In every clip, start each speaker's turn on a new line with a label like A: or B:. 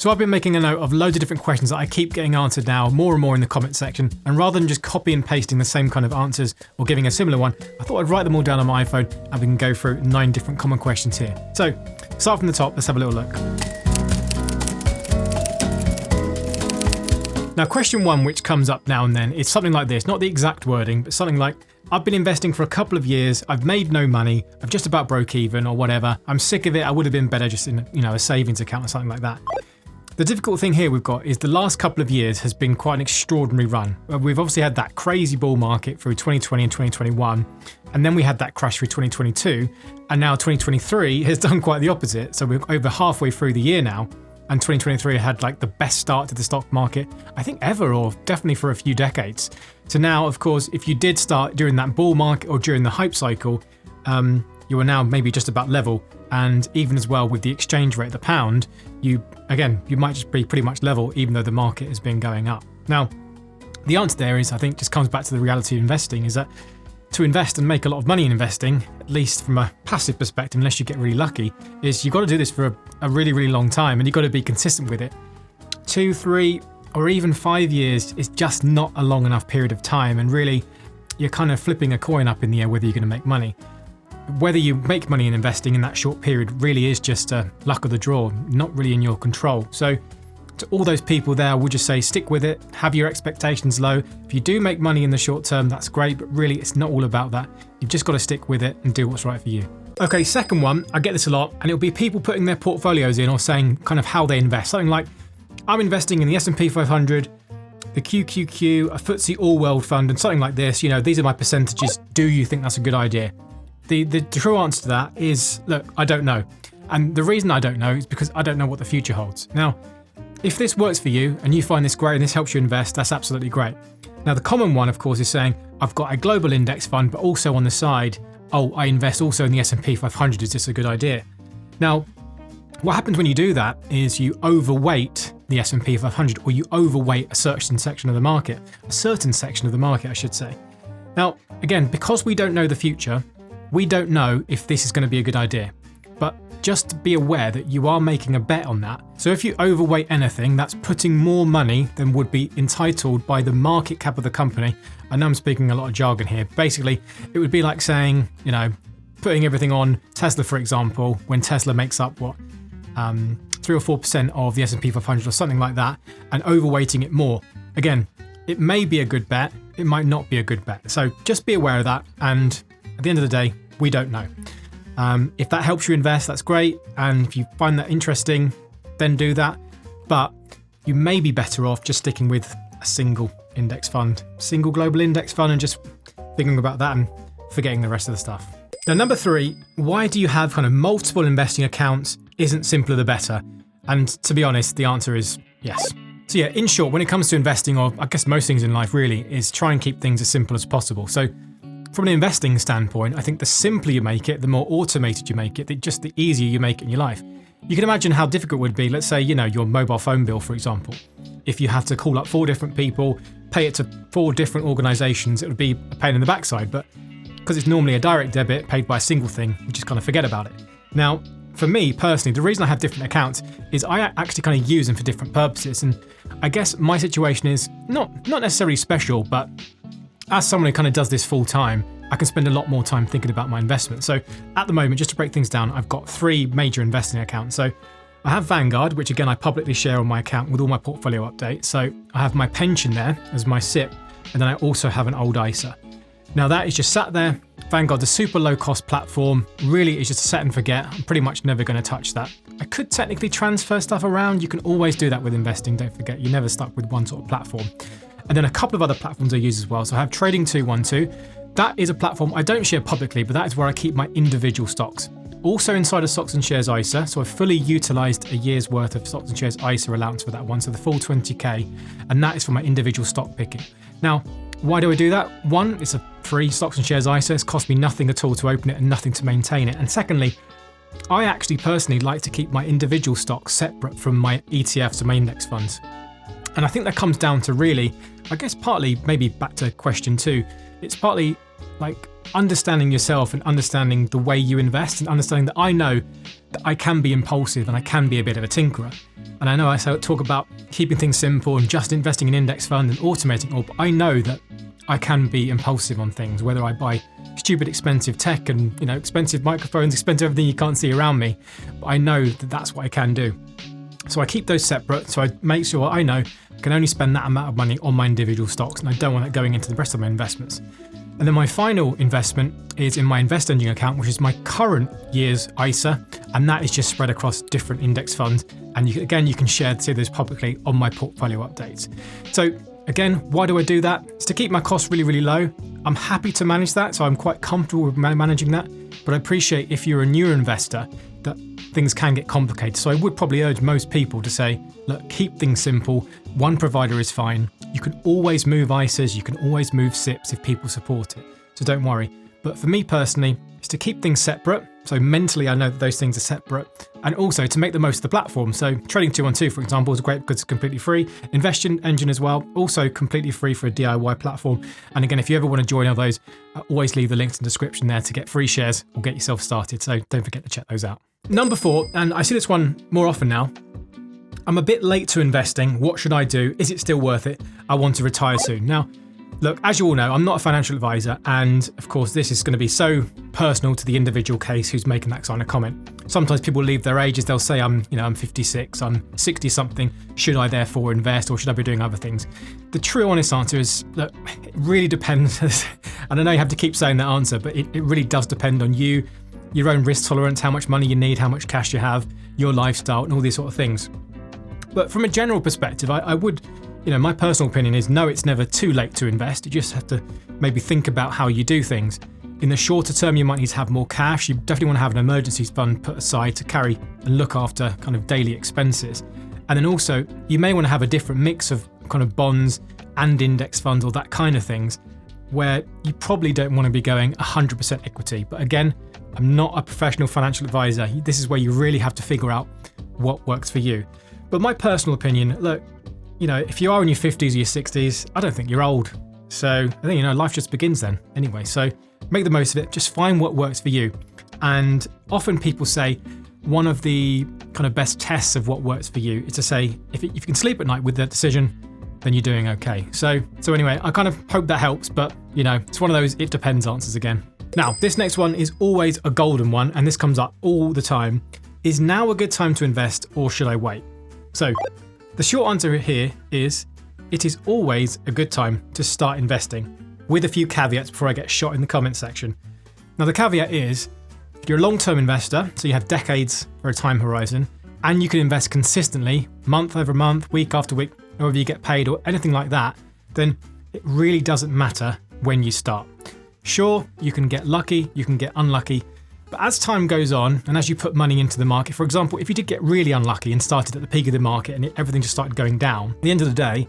A: So I've been making a note of loads of different questions that I keep getting answered now more and more in the comment section. And rather than just copy and pasting the same kind of answers or giving a similar one, I thought I'd write them all down on my iPhone and we can go through 9 different common questions here. So start from the top, let's have a little look. Now question 1, which comes up now and then, is something like this, not the exact wording, but something like, I've been investing for a couple of years, I've made no money, I've just about broke even or whatever, I'm sick of it, I would have been better just in a savings account or something like that. The difficult thing here we've got is the last couple of years has been quite an extraordinary run. We've obviously had that crazy bull market through 2020 and 2021, and then we had that crash through 2022, and now 2023 has done quite the opposite. So we're over halfway through the year now, and 2023 had like the best start to the stock market, I think ever, or definitely for a few decades. So now, of course, if you did start during that bull market or during the hype cycle, you are now maybe just about level. And even as well with the exchange rate, the pound, you might just be pretty much level even though the market has been going up. Now, the answer there is, I think, just comes back to the reality of investing, is that to invest and make a lot of money in investing, at least from a passive perspective, unless you get really lucky, is you've got to do this for a really, really long time and you've got to be consistent with it. 2, 3, or even 5 years is just not a long enough period of time, and really you're kind of flipping a coin up in the air whether you're going to make money. Whether you make money in investing in that short period really is just luck of the draw, not really in your control. So to all those people there, I would just say stick with it, have your expectations low. If you do make money in the short term, that's great, but really it's not all about that. You've just got to stick with it and do what's right for you. Okay, second one, I get this a lot, and it'll be people putting their portfolios in or saying kind of how they invest. Something like, I'm investing in the S&P 500, the QQQ, a FTSE All-World Fund, and something like this. These are my percentages. Do you think that's a good idea? The true answer to that is, look, I don't know. And the reason I don't know is because I don't know what the future holds. Now, if this works for you and you find this great and this helps you invest, that's absolutely great. Now, the common one, of course, is saying, I've got a global index fund, but also on the side, I invest also in the S&P 500. Is this a good idea? Now, what happens when you do that is you overweight the S&P 500, or you overweight a certain section of the market, I should say. Now, again, because we don't know the future, we don't know if this is going to be a good idea, but just be aware that you are making a bet on that. So if you overweight anything, that's putting more money than would be entitled by the market cap of the company. I know I'm speaking a lot of jargon here. Basically, it would be like saying, putting everything on Tesla, for example, when Tesla makes up 3 or 4% of the S&P 500 or something like that, and overweighting it more. Again, it may be a good bet, it might not be a good bet. So just be aware of that, and at the end of the day, we don't know. If that helps you invest, that's great. And if you find that interesting, then do that. But you may be better off just sticking with a single index fund, single global index fund, and just thinking about that and forgetting the rest of the stuff. Now, number 3, why do you have kind of multiple investing accounts? Isn't simpler the better? And to be honest, the answer is yes. So yeah, in short, when it comes to investing, or I guess most things in life really, is try and keep things as simple as possible. So from an investing standpoint, I think the simpler you make it, the more automated you make it, just the easier you make it in your life. You can imagine how difficult it would be, let's say, your mobile phone bill, for example. If you have to call up 4 different people, pay it to 4 different organisations, it would be a pain in the backside. But because it's normally a direct debit paid by a single thing, you just kind of forget about it. Now, for me personally, the reason I have different accounts is I actually kind of use them for different purposes. And I guess my situation is not necessarily special, but as someone who kind of does this full time, I can spend a lot more time thinking about my investment. So at the moment, just to break things down, I've got 3 major investing accounts. So I have Vanguard, which again, I publicly share on my account with all my portfolio updates. So I have my pension there as my SIP, and then I also have an old ISA. Now that is just sat there. Vanguard's a super low cost platform. Really, it's just a set and forget. I'm pretty much never going to touch that. I could technically transfer stuff around. You can always do that with investing. Don't forget, you're never stuck with one sort of platform. And then a couple of other platforms I use as well. So I have Trading212. That is a platform I don't share publicly, but that is where I keep my individual stocks. Also inside a Stocks and Shares ISA, so I've fully utilised a year's worth of Stocks and Shares ISA allowance for that one, so the full 20k, and that is for my individual stock picking. Now, why do I do that? One, it's a free Stocks and Shares ISA, it's cost me nothing at all to open it and nothing to maintain it. And secondly, I actually personally like to keep my individual stocks separate from my ETFs and my index funds. And I think that comes down to really, I guess partly, maybe back to question 2, it's partly like understanding yourself and understanding the way you invest and understanding that I know that I can be impulsive and I can be a bit of a tinkerer. And I know I talk about keeping things simple and just investing in index fund and automating all, but I know that I can be impulsive on things, whether I buy stupid expensive tech and, expensive microphones, expensive everything you can't see around me. But I know that that's what I can do. So I keep those separate. So I make sure I know I can only spend that amount of money on my individual stocks, and I don't want it going into the rest of my investments. And then my final investment is in my InvestEngine account, which is my current year's ISA, and that is just spread across different index funds. And you can see those publicly on my portfolio updates. So again, why do I do that? It's to keep my costs really, really low. I'm happy to manage that, so I'm quite comfortable with managing that. But I appreciate if you're a newer investor that things can get complicated. So I would probably urge most people to say, look, keep things simple. One provider is fine. You can always move ISAs, you can always move SIPs if people support it. So don't worry. But for me personally, it's to keep things separate. So mentally, I know that those things are separate, and also to make the most of the platform. So Trading 212, for example, is great because it's completely free. InvestEngine as well, also completely free for a DIY platform. And again, if you ever want to join all those, always leave the links in the description there to get free shares or get yourself started. So don't forget to check those out. Number 4, and I see this one more often now. I'm a bit late to investing. What should I do? Is it still worth it? I want to retire soon. Now, look, as you all know, I'm not a financial advisor, and of course, this is going to be so personal to the individual case who's making that kind of comment. Sometimes people leave their ages. They'll say, I'm 56, I'm 60 something. Should I therefore invest, or should I be doing other things? The true, honest answer is, look, it really depends. And I know you have to keep saying that answer, but it really does depend on you, your own risk tolerance, how much money you need, how much cash you have, your lifestyle, and all these sort of things. But from a general perspective, I would. My personal opinion is no, it's never too late to invest. You just have to maybe think about how you do things. In the shorter term, you might need to have more cash. You definitely want to have an emergency fund put aside to carry and look after kind of daily expenses. And then also, you may want to have a different mix of kind of bonds and index funds or that kind of things, where you probably don't want to be going 100% equity. But again, I'm not a professional financial advisor. This is where you really have to figure out what works for you. But my personal opinion, look, if you are in your 50s or your 60s, I don't think you're old. So I think, life just begins then anyway. So make the most of it. Just find what works for you. And often people say one of the kind of best tests of what works for you is to say, if you can sleep at night with that decision, then you're doing okay. So anyway, I kind of hope that helps, but it's one of those it depends answers again. Now, this next one is always a golden one, and this comes up all the time. Is now a good time to invest, or should I wait? So the short answer here is it is always a good time to start investing, with a few caveats before I get shot in the comment section. Now, the caveat is if you're a long-term investor, so you have decades for a time horizon, and you can invest consistently, month over month, week after week, however you get paid or anything like that, then it really doesn't matter when you start. Sure, you can get lucky, you can get unlucky, but as time goes on and as you put money into the market, for example, if you did get really unlucky and started at the peak of the market and everything just started going down, at the end of the day,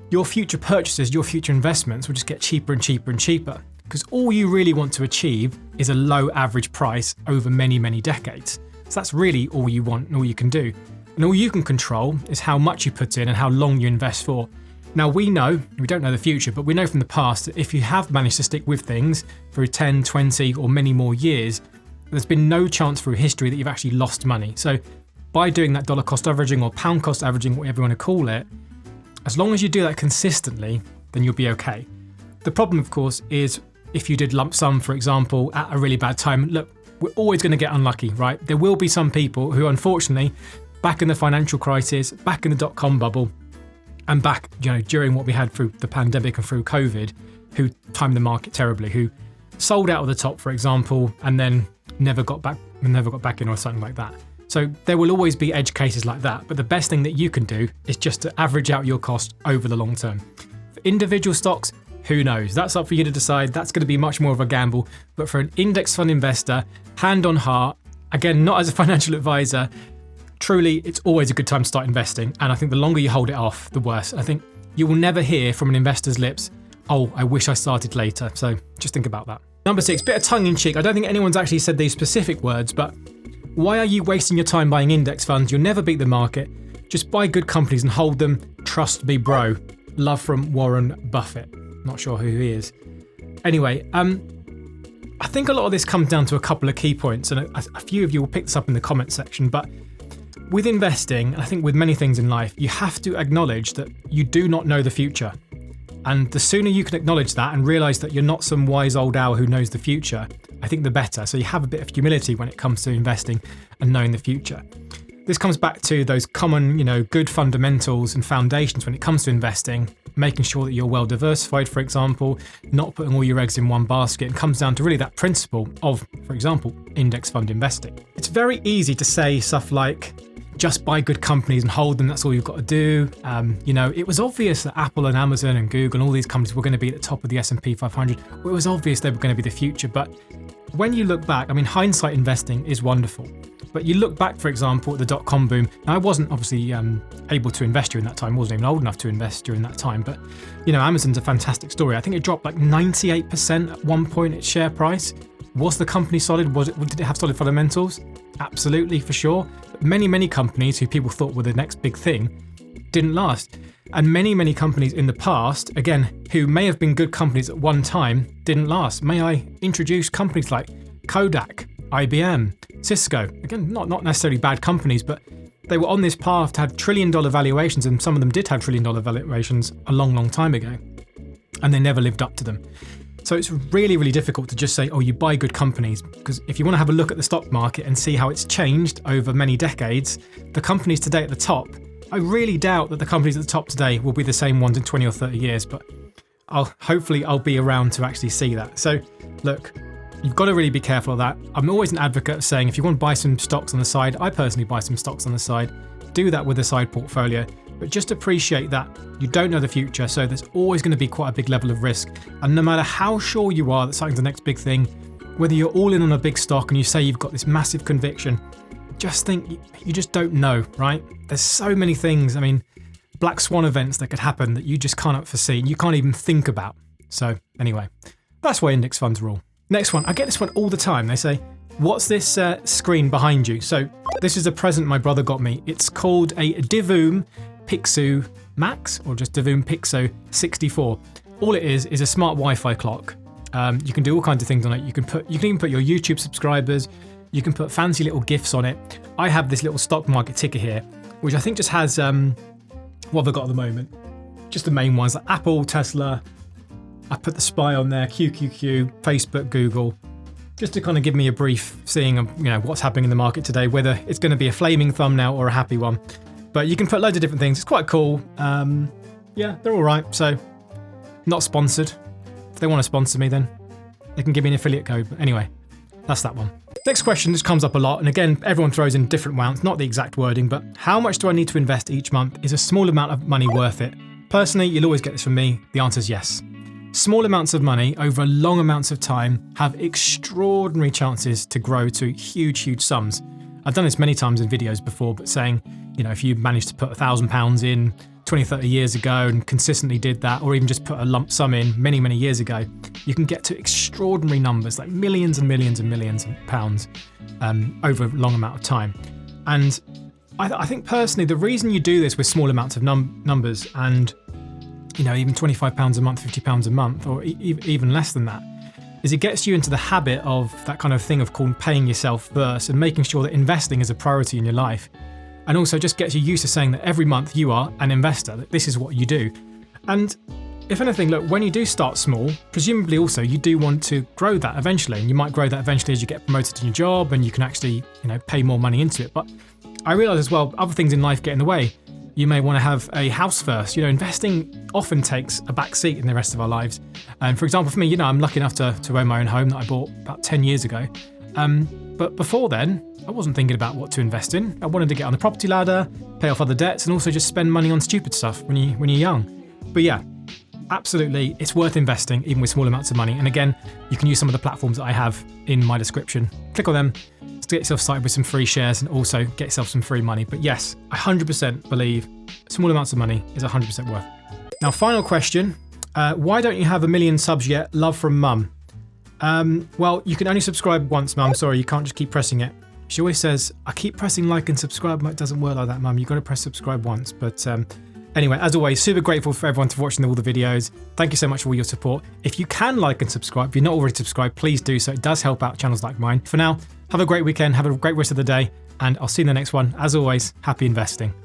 A: your future purchases, your future investments will just get cheaper and cheaper and cheaper, because all you really want to achieve is a low average price over many, many decades. So that's really all you want and all you can do. And all you can control is how much you put in and how long you invest for. Now, we don't know the future, but we know from the past that if you have managed to stick with things for 10, 20 or many more years, there's been no chance through history that you've actually lost money. So by doing that dollar cost averaging or pound cost averaging, whatever you want to call it, as long as you do that consistently, then you'll be okay. The problem, of course, is if you did lump sum, for example, at a really bad time. Look, we're always going to get unlucky, right? There will be some people who, unfortunately, back in the financial crisis, back in the dot-com bubble, and back, during what we had through the pandemic and through COVID, who timed the market terribly, who sold out of the top, for example, and then never got back in or something like that. So there will always be edge cases like that, but the best thing that you can do is just to average out your cost over the long term. For individual stocks, who knows? That's up for you to decide. That's going to be much more of a gamble. But for an index fund investor, hand on heart, again, not as a financial advisor, truly, it's always a good time to start investing. And I think the longer you hold it off, the worse. I think you will never hear from an investor's lips, oh, I wish I started later. So just think about that. Number 6, bit of tongue in cheek. I don't think anyone's actually said these specific words, but why are you wasting your time buying index funds? You'll never beat the market. Just buy good companies and hold them. Trust me, bro. Love from Warren Buffett. Not sure who he is. Anyway, I think a lot of this comes down to a couple of key points, and a few of you will pick this up in the comment section, but With investing, and I think with many things in life, you have to acknowledge that you do not know the future. And the sooner you can acknowledge that and realize that you're not some wise old owl who knows the future, I think the better. So you have a bit of humility when it comes to investing and knowing the future. This comes back to those common, good fundamentals and foundations when it comes to investing, making sure that you're well diversified, for example, not putting all your eggs in one basket. It comes down to really that principle of, for example, index fund investing. It's very easy to say stuff like, just buy good companies and hold them, that's all you've got to do. It was obvious that Apple and Amazon and Google and all these companies were going to be at the top of the S&P 500. It was obvious they were going to be the future. But when you look back, hindsight investing is wonderful. But you look back, for example, at the dot-com boom. Now, I wasn't obviously able to invest during that time. I wasn't even old enough to invest during that time. But, Amazon's a fantastic story. I think it dropped like 98% at one point, its share price. Was the company solid? Did it have solid fundamentals? Absolutely, for sure. But many companies who people thought were the next big thing didn't last. And many companies in the past, again, who may have been good companies at one time, didn't last. May I introduce companies like Kodak, IBM, Cisco? Again, not necessarily bad companies, but they were on this path to have trillion-dollar valuations, and some of them did have trillion-dollar valuations a long time ago, and they never lived up to them. So it's really difficult to just say, oh, you buy good companies, because if you want to have a look at the stock market and see how it's changed over many decades, the companies today at the top, I really doubt that the companies at the top today will be the same ones in 20 or 30 years, but hopefully I'll be around to actually see that. So look, you've got to really be careful of that. I'm always an advocate of saying, if you want to buy some stocks on the side, I personally buy some stocks on the side, do that with a side portfolio. But just appreciate that you don't know the future, so there's always going to be quite a big level of risk. And no matter how sure you are that something's the next big thing, whether you're all in on a big stock and you say you've got this massive conviction, just think you just don't know, right? There's so many things, black swan events that could happen that you just can't foresee and you can't even think about. So anyway, that's why index funds rule. Next one, I get this one all the time. They say, what's this screen behind you? So this is a present my brother got me. It's called a Divoom Pixo Max, or just Divoom Pixo 64. All it is a smart Wi-Fi clock. You can do all kinds of things on it. You can even put your YouTube subscribers. You can put fancy little GIFs on it. I have this little stock market ticker here, which I think just has what have I got at the moment? Just the main ones like Apple, Tesla. I put the SPY on there, QQQ, Facebook, Google, just to kind of give me a brief seeing of what's happening in the market today, whether it's going to be a flaming thumbnail or a happy one. But you can put loads of different things. It's quite cool. Yeah, they're all right. So, not sponsored. If they want to sponsor me, then they can give me an affiliate code. But anyway, that's that one. Next question, this comes up a lot. And again, everyone throws in different amounts, not the exact wording, but how much do I need to invest each month? Is a small amount of money worth it? Personally, you'll always get this from me. The answer is yes. Small amounts of money over long amounts of time have extraordinary chances to grow to huge sums. I've done this many times in videos before, but saying, if you managed to put £1,000 in 20, 30 years ago and consistently did that, or even just put a lump sum in many years ago, you can get to extraordinary numbers, like millions and millions of pounds over a long amount of time. And I think personally, the reason you do this with small amounts of numbers and, even £25 a month, £50 a month, or even less than that, is it gets you into the habit of that kind of thing of called paying yourself first and making sure that investing is a priority in your life. And also just gets you used to saying that every month you are an investor, that this is what you do. And if anything, look, when you do start small, presumably also you do want to grow that eventually. And you might grow that eventually as you get promoted in your job and you can actually, pay more money into it. But I realise as well, other things in life get in the way. You may want to have a house first. Investing often takes a back seat in the rest of our lives. And for example, for me, I'm lucky enough to own my own home that I bought about 10 years ago. But before then, I wasn't thinking about what to invest in. I wanted to get on the property ladder, pay off other debts, and also just spend money on stupid stuff when you're young. But yeah, absolutely, it's worth investing, even with small amounts of money. And again, you can use some of the platforms that I have in my description. Click on them to get yourself started with some free shares and also get yourself some free money. But yes, I 100% believe small amounts of money is 100% worth it. Now, final question. Why don't you have 1 million subs yet? Love from Mum. Well, you can only subscribe once, Mum. Sorry, you can't just keep pressing it. She always says, I keep pressing like and subscribe. It doesn't work like that, Mum. You've got to press subscribe once. But anyway, as always, super grateful for everyone for watching all the videos. Thank you so much for all your support. If you can like and subscribe, if you're not already subscribed, please do so. It does help out channels like mine. For now, have a great weekend. Have a great rest of the day. and I'll see you in the next one. As always, happy investing.